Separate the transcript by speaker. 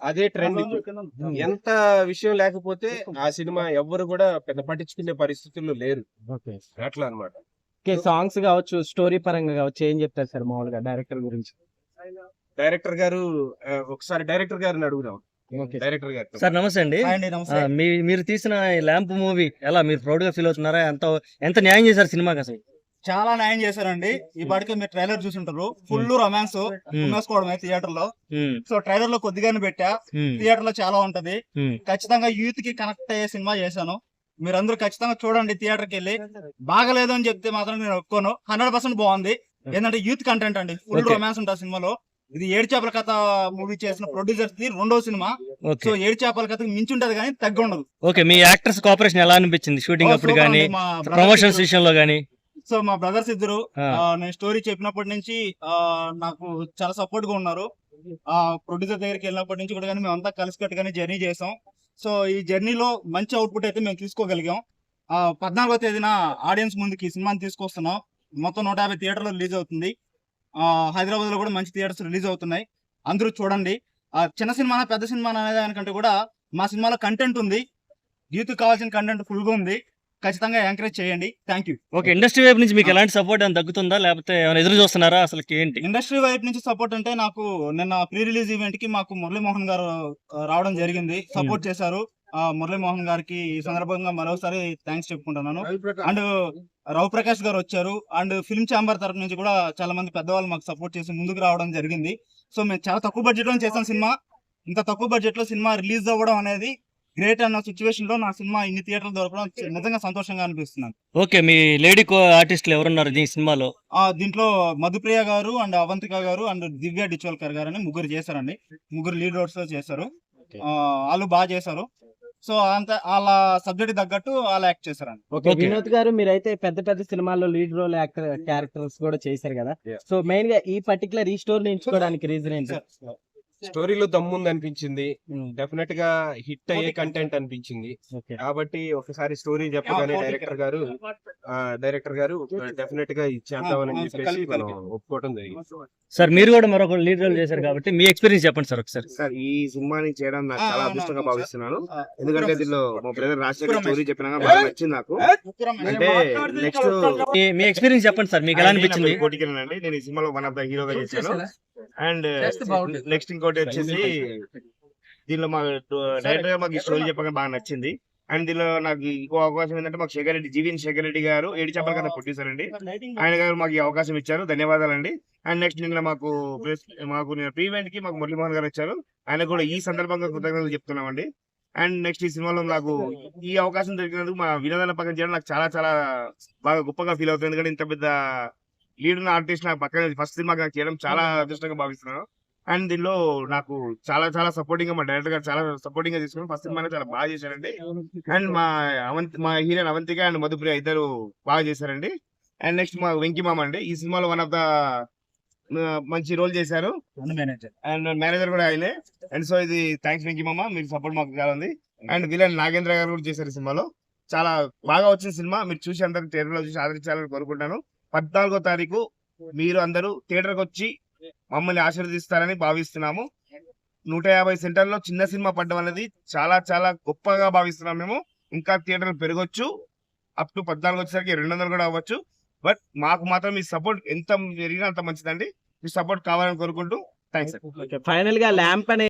Speaker 1: అదే ట్రెండ్. ఎంత విషయం లేకపోతే ఆ సినిమా ఎవ్వరు కూడా పెద్ద పట్టించుకునే పరిస్థితుల్లో లేరు.
Speaker 2: ఓకే.
Speaker 1: అట్లా అన్నమాట.
Speaker 2: ఓకే. సాంగ్స్ కావచ్చు, స్టోరీ పరంగా కావచ్చు, ఏం చెప్తారు సార్ మామూలుగా డైరెక్టర్ గురించి?
Speaker 1: డైరెక్టర్ గారు ఒకసారి డైరెక్టర్ గారిని అడుగుదాం.
Speaker 2: ఓకే.
Speaker 1: డైరెక్టర్ గారు
Speaker 3: సార్ నమస్తే అండి. మీరు తీసిన ల్యాంప్ మూవీ ఎలా మీరు ప్రౌడ్ గా ఫీల్ అవుతున్నారా? ఎంత న్యాయం చేశారు సినిమాకి అసలు?
Speaker 4: చాలా న్యాయం చేశారండి. ఈ పాటికి మీరు ట్రైలర్ చూసుంటారు. ఫుల్ రొమాన్స్ ఉమ్మేసుకోవడమే థియేటర్ లో. సో ట్రైలర్ లో కొద్దిగానే పెట్టా, థియేటర్ లో చాలా ఉంటది. ఖచ్చితంగా యూత్ కి కనెక్ట్ అయ్యే సినిమా చేశాను. మీరందరూ ఖచ్చితంగా చూడండి థియేటర్ కి వెళ్ళి. బాగలేదు అని చెప్తే మాత్రం నేను ఒప్పుకోను. 100% బాగుంది. ఏంటంటే యూత్ కంటెంట్ అండి, ఫుల్ రొమాన్స్ ఉంటుంది సినిమాలో. ఇది ఏడు చేపల కథ మూవీ చేసిన ప్రొడ్యూసర్స్ ది 2వ సినిమా. సో ఏడు చేపల కథకు మించి ఉంటది కానీ తగ్గి ఉండదు.
Speaker 3: ఓకే, మీ యాక్టర్స్ కోఆపరేషన్ ఎలా అనిపించింది షూటింగ్ అప్పుడు గానీ, ప్రమోషన్స్ విషయంలో గానీ?
Speaker 4: సో మా బ్రదర్స్ ఇద్దరు నేను స్టోరీ చెప్పినప్పటి నుంచి నాకు చాలా సపోర్ట్ గా ఉన్నారు. ప్రొడ్యూసర్ దగ్గరికి వెళ్ళినప్పటి నుంచి కూడా కానీ మేమంతా కలిసికట్టుగానే జర్నీ చేసాం. సో ఈ జర్నీలో మంచి అవుట్పుట్ అయితే మేము తీసుకోగలిగాం. 14వ తేదీన ఆడియన్స్ ముందుకి ఈ సినిమాని తీసుకొస్తున్నాం. మొత్తం 150 థియేటర్లో రిలీజ్ అవుతుంది. హైదరాబాద్ లో కూడా మంచి థియేటర్స్ రిలీజ్ అవుతున్నాయి. అందరూ చూడండి. చిన్న సినిమా పెద్ద సినిమా అనే దానికంటే కూడా మా సినిమాలో కంటెంట్ ఉంది. యూత్ కావాల్సిన కంటెంట్ ఫుల్ గా ఉంది. ఖచ్చితంగా ఎంకరేజ్ చేయండి. Thank you.
Speaker 3: ఓకే, ఇండస్ట్రీ వైపు నుంచి మీకు ఎలాంటి సపోర్ట్ అని తగ్గుతుందా, లేకపోతే ఏమైనా ఎదురు చూస్తున్నారా అసలు ఏంటి?
Speaker 4: ఇండస్ట్రీ వైపు నుంచి సపోర్ట్ అంటే నాకు నిన్న ప్రీ రిలీజ్ ఈవెంట్ కి మాకు మురళీమోహన్ గారు రావడం జరిగింది. సపోర్ట్ చేశారు. మురళీమోహన్ గారికి ఈ సందర్భంగా మరోసారి థ్యాంక్స్ చెప్పుకుంటున్నాను. అండ్ రవిప్రకాష్ గారు వచ్చారు. అండ్ ఫిల్మ్ ఛాంబర్ తరఫు నుంచి కూడా చాలా మంది పెద్దవాళ్ళు మాకు సపోర్ట్ చేసి ముందుకు రావడం జరిగింది. సో మేము చాలా తక్కువ బడ్జెట్ లో చేసాం సినిమా. ఇంత తక్కువ బడ్జెట్ లో సినిమా రిలీజ్ అవ్వడం అనేది గ్రేట్ అన్న సిచ్యువేషన్ లో నా సినిమా ఇన్ని థియేటర్లు దొరకడం నిజంగా సంతోషంగా అనిపిస్తున్నాను.
Speaker 3: ఓకే, మీ లేడీ ఆర్టిస్టులు ఎవరున్నారు ఈ సినిమాలో?
Speaker 4: దీంట్లో మధుప్రియ గారు అండ్ అవంతిక గారు అండ్ దివ్య డిచోల్కర్ గారు అని ముగ్గురు చేశారండి. ముగ్గురు లీడ్ రోల్స్ లో చేశారు. వాళ్ళు బాగా చేశారు. సో అంత వాళ్ళ సబ్జెక్ట్ తగ్గట్టు వాళ్ళు యాక్ట్ చేశారండి.
Speaker 2: ఓకే, వినోద్ గారు మీరైతే పెద్ద పెద్ద సినిమాల్లో లీడ్ రోల్ క్యారెక్టర్స్ కూడా చేశారు కదా. సో మెయిన్ గా ఈ పర్టికులర్ ఈ స్టోరీ ఎంచుకోవడానికి రీజన్ ఏంటి?
Speaker 1: స్టోరీలో దమ్ముంది అనిపించింది. డెఫినెట్ గా హిట్ అయ్యే కంటెంట్ అనిపించింది. కాబట్టి ఒకసారి స్టోరీ చెప్పగానే డైరెక్టర్ గారు డెఫినెట్ గా ఇచ్చేద్దామని చెప్పేసి మనం ఒప్పుకోవడం జరిగింది.
Speaker 3: సార్ మీరు కూడా మరొక లీడ్ రోల్ చేశారు కాబట్టి మీ ఎక్స్పీరియన్స్ చెప్పండి సార్ ఒకసారి.
Speaker 5: సార్ ఈ సినిమాని చేయడం నాకు చాలా అదృష్టంగా భావిస్తున్నాను. ఎందుకంటే దీనిలో మా బ్రదర్ రాజశేఖర్ స్టోరీ చెప్పినా బాగా నచ్చింది నాకు. అంటే నెక్స్ట్
Speaker 3: మీ ఎక్స్పీరియన్స్ చెప్పండి సార్, మీకు ఎలా అనిపించింది?
Speaker 5: కోటికిరణ్ నేను ఈ సినిమాలో వన్ ఆఫ్ ద హీరోగా చేశాను. అండ్ నెక్స్ట్ ఇంకోటి వచ్చేసి దీనిలో మా డైరెక్టర్ గారు మాకు ఈ స్టోరీ చెప్పగా బాగా నచ్చింది. అండ్ దీనిలో నాకు ఇంకో అవకాశం ఏంటంటే మాకు జీవీఎన్ శేఖర్ రెడ్డి గారు ఏడు చేపల కథ ప్రొడ్యూసర్ అండి. ఆయన గారు మాకు ఈ అవకాశం ఇచ్చారు, ధన్యవాదాలండి. అండ్ నెక్స్ట్ నిన్న మాకు ప్రీ ఈవెంట్ కి మాకు మురళీమోహన్ గారు వచ్చారు. ఆయన కూడా ఈ సందర్భంగా కృతజ్ఞతలు చెప్తున్నామండి. అండ్ నెక్స్ట్ ఈ సినిమాలో నాకు ఈ అవకాశం దొరికినందుకు మా వినోదాల పక్కన చేయడం నాకు చాలా చాలా బాగా గొప్పగా ఫీల్ అవుతుంది. ఎందుకంటే ఇంత పెద్ద లీడ్ ఉన్న ఆర్టిస్ట్ నాకు పక్కన ఫస్ట్ సినిమా నాకు చేయడం చాలా అదృష్టంగా భావిస్తున్నాను. అండ్ దీనిలో నాకు చాలా చాలా సపోర్టింగ్ గా మా డైరెక్టర్ గారు చాలా సపోర్టింగ్ గా తీసుకుని ఫస్ట్ సినిమా చాలా బాగా చేశారండి. అండ్ మా హీరోయిన్ అవంతిక అండ్ మధుప్రియ ఇద్దరు బాగా చేశారండి. అండ్ నెక్స్ట్ మా వెంకీ మామ అండి ఈ సినిమాలో వన్ ఆఫ్ ద మంచి రోల్ చేశారు. అండ్ మేనేజర్ కూడా ఆయనే. అండ్ సో ఇది థ్యాంక్స్ వెంకీ మామ, మీరు సపోర్ట్ మాకు చాలా ఉంది. అండ్ విలన్ నాగేంద్ర గారు కూడా చేశారు ఈ సినిమాలో. చాలా బాగా వచ్చిన సినిమా, మీరు చూసి అందరికి థియేటర్ లో చూసి ఆదరించాలని కోరుకుంటాను. 14వ తారీఖు మీరు అందరూ థియేటర్కి వచ్చి మమ్మల్ని ఆశీర్వదిస్తారని భావిస్తున్నాము. 150 సెంటర్లో చిన్న సినిమా పడ్డం అనేది చాలా చాలా గొప్పగా భావిస్తున్నాం మేము. ఇంకా థియేటర్లు పెరగొచ్చు, అప్ టు 14 వచ్చేసరికి 200 కూడా అవ్వచ్చు. బట్ మాకు మాత్రం మీ సపోర్ట్ ఎంత పెరిగినా అంత మంచిదండి. మీ సపోర్ట్ కావాలని కోరుకుంటూ థ్యాంక్స్.
Speaker 2: ఫైనల్ గా ల్యాంప్ అనే